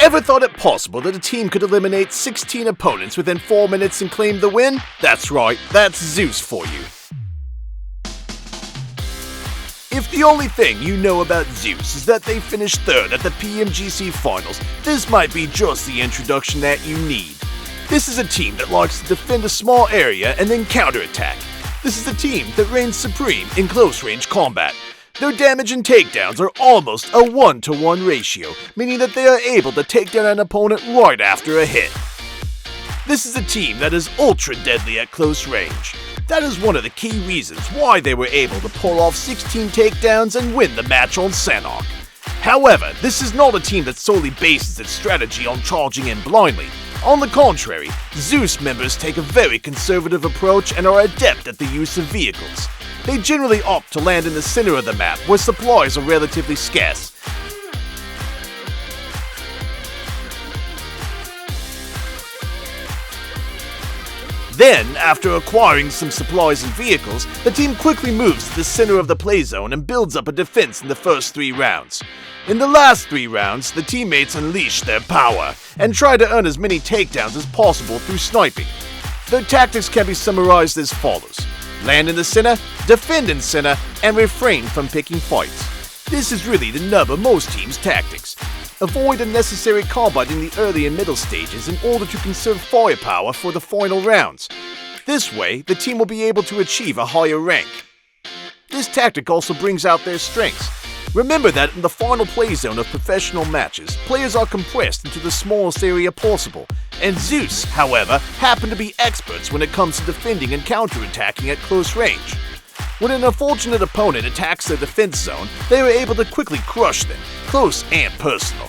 Ever thought it possible that a team could eliminate 16 opponents within 4 minutes and claim the win? That's right, that's ZEUS for you. If the only thing you know about ZEUS is that they finished third at the PMGC finals, this might be just the introduction that you need. This is a team that likes to defend a small area and then counterattack. This is a team that reigns supreme in close-range combat. Their damage and takedowns are almost a 1-to-1 ratio, meaning that they are able to take down an opponent right after a hit. This is a team that is ultra deadly at close range. That is one of the key reasons why they were able to pull off 16 takedowns and win the match on Sanhok. However, this is not a team that solely bases its strategy on charging in blindly. On the contrary, ZEUS members take a very conservative approach and are adept at the use of vehicles. They generally opt to land in the center of the map, where supplies are relatively scarce. Then, after acquiring some supplies and vehicles, the team quickly moves to the center of the play zone and builds up a defense in the first 3 rounds. In the last 3 rounds, the teammates unleash their power and try to earn as many takedowns as possible through sniping. Their tactics can be summarized as follows: land in the center, defend in center, and refrain from picking fights. This is really the nub of most teams' tactics. Avoid unnecessary combat in the early and middle stages in order to conserve firepower for the final rounds. This way, the team will be able to achieve a higher rank. This tactic also brings out their strengths. Remember that in the final play zone of professional matches, players are compressed into the smallest area possible, and ZEUS, however, happen to be experts when it comes to defending and counterattacking at close range. When an unfortunate opponent attacks their defense zone, they are able to quickly crush them, close and personal.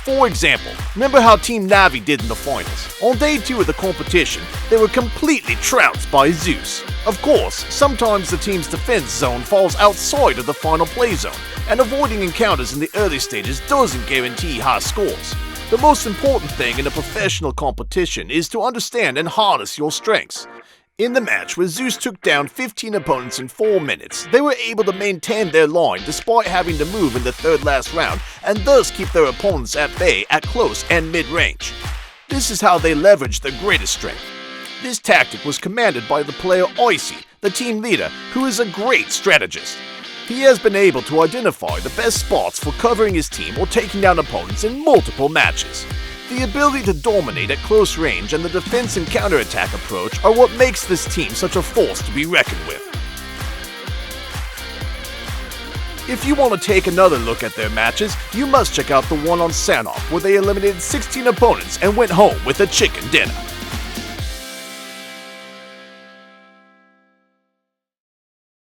For example, remember how Team Navi did in the finals? On day 2 of the competition, they were completely trounced by ZEUS. Of course, sometimes the team's defense zone falls outside of the final play zone, and avoiding encounters in the early stages doesn't guarantee high scores. The most important thing in a professional competition is to understand and harness your strengths. In the match where ZEUS took down 15 opponents in 4 minutes, they were able to maintain their line despite having to move in the third last round and thus keep their opponents at bay at close and mid-range. This is how they leveraged their greatest strength. This tactic was commanded by the player Icy, the team leader, who is a great strategist. He has been able to identify the best spots for covering his team or taking down opponents in multiple matches. The ability to dominate at close range and the defense and counterattack approach are what makes this team such a force to be reckoned with. If you want to take another look at their matches, you must check out the one on Sanhok, where they eliminated 16 opponents and went home with a chicken dinner.